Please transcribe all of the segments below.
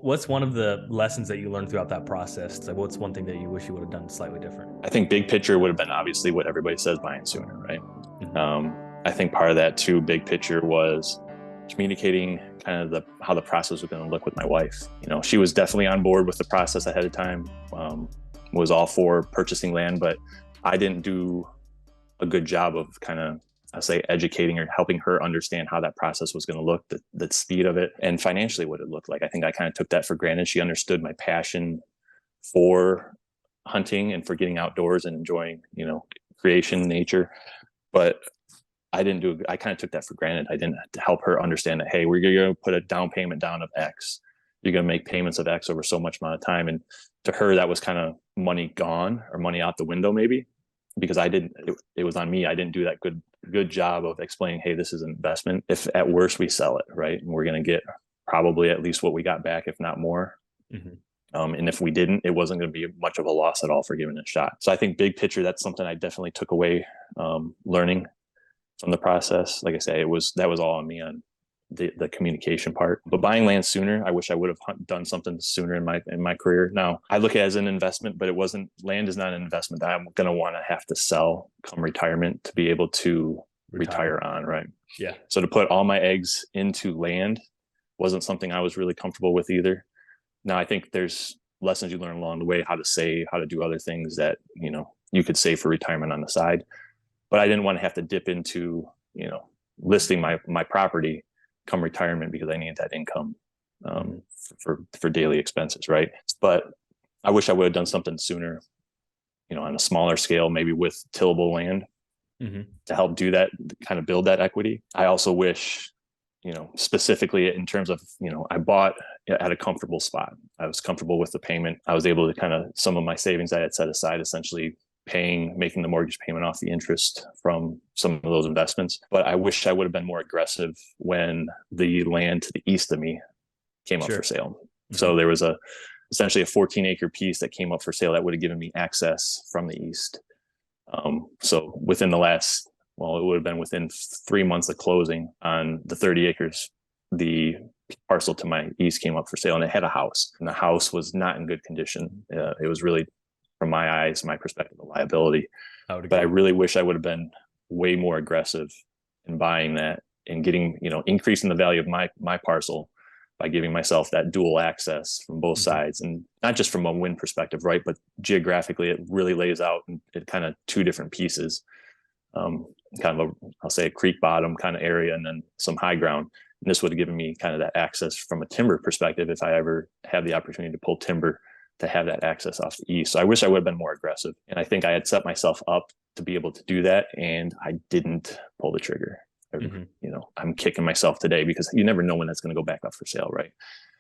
What's one of the lessons that you learned throughout that process? Like, what's one thing that you wish you would have done slightly different? I think big picture would have been obviously what everybody says, buying sooner, right? Mm-hmm. I think part of that too, big picture, was communicating kind of how the process was going to look with my wife. She was definitely on board with the process ahead of time, was all for purchasing land, but I didn't do a good job of kind of, I say, educating or helping her understand how that process was going to look, the speed of it, and financially what it looked like. I think I kind of took that for granted. She understood my passion for hunting and for getting outdoors and enjoying, creation, nature. But I kind of took that for granted. I didn't help her understand that, hey, we're going to put a down payment down of X. You're going to make payments of X over so much amount of time. And to her, that was kind of money gone or money out the window, maybe, because it was on me. I didn't do that good job of explaining, hey, this is an investment. If at worst we sell it, right, and we're going to get probably at least what we got back, if not more. Mm-hmm. And if we didn't, it wasn't going to be much of a loss at all for giving it a shot. So I think big picture, that's something I definitely took away, learning from the process. Like I say, that was all on me on the communication part. But buying land sooner, I wish I would have done something sooner in my career. Now I look at it as an investment, but land is not an investment that I'm going to want to have to sell come retirement to be able to retire on, right? Yeah. So to put all my eggs into land wasn't something I was really comfortable with either. Now I think there's lessons you learn along the way, how to save, how to do other things that, you could save for retirement on the side. But I didn't want to have to dip into, listing my property come retirement because I needed that income for daily expenses, right? But I wish I would have done something sooner, on a smaller scale, maybe with tillable land, mm-hmm. to help do that, kind of build that equity. I also wish, specifically in terms of, I bought at a comfortable spot. I was comfortable with the payment. I was able to some of my savings I had set aside, essentially making the mortgage payment off the interest from some of those investments. But I wish I would have been more aggressive when the land to the east of me came up for sale. Mm-hmm. So there was essentially a 14-acre piece that came up for sale that would have given me access from the east. So within it would have been within 3 months of closing on the 30 acres, the parcel to my east came up for sale, and it had a house, and the house was not in good condition. It was really, from my eyes, my perspective, a liability. But I really wish I would have been way more aggressive in buying that and getting, increasing the value of my parcel by giving myself that dual access from both mm-hmm. sides, and not just from a wind perspective, right? But geographically, it really lays out in kind of two different pieces, kind of I'll say a creek bottom kind of area, and then some high ground. And this would have given me kind of that access from a timber perspective if I ever had the opportunity to pull timber, to have that access off the east. So I wish I would have been more aggressive. And I think I had set myself up to be able to do that, and I didn't pull the trigger. Mm-hmm. I'm kicking myself today because you never know when that's going to go back up for sale, right?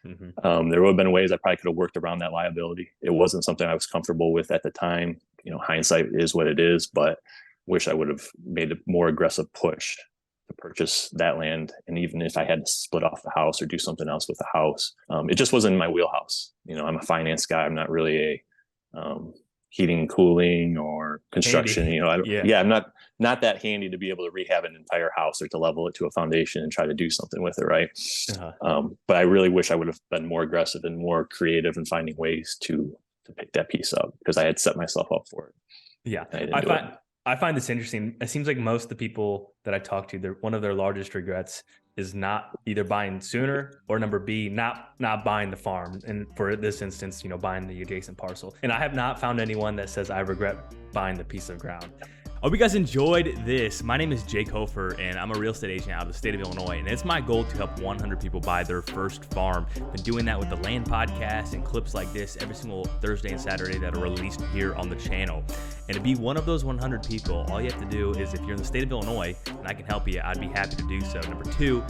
Mm-hmm. There would have been ways I probably could have worked around that liability. It wasn't something I was comfortable with at the time. Hindsight is what it is, but wish I would have made a more aggressive push to purchase that land. And even if I had to split off the house or do something else with the house, it just wasn't in my wheelhouse. I'm a finance guy. I'm not really a heating, cooling, or construction. Handy. I'm not that handy to be able to rehab an entire house or to level it to a foundation and try to do something with it, right? Uh-huh. But I really wish I would have been more aggressive and more creative in finding ways to pick that piece up, because I had set myself up for it. Yeah, I find this interesting. It seems like most of the people that I talk to, one of their largest regrets is not either buying sooner, or number B, not buying the farm. And for this instance, buying the adjacent parcel. And I have not found anyone that says I regret buying the piece of ground. I hope you guys enjoyed this. My name is Jake Hofer, and I'm a real estate agent out of the state of Illinois, and it's my goal to help 100 people buy their first farm. Been doing that with the Land Podcast and clips like this every single Thursday and Saturday that are released here on the channel. And to be one of those 100 people, all you have to do is, if you're in the state of Illinois and I can help you, I'd be happy to do so. Number two,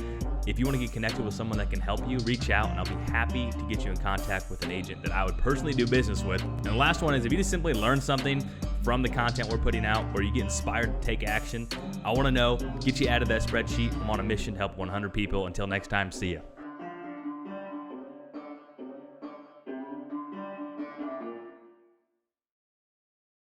if you want to get connected with someone that can help you, reach out, and I'll be happy to get you in contact with an agent that I would personally do business with. And the last one is, if you just simply learn something from the content we're putting out, or you get inspired to take action, I want to know, get you out of that spreadsheet. I'm on a mission to help 100 people. Until next time, see ya.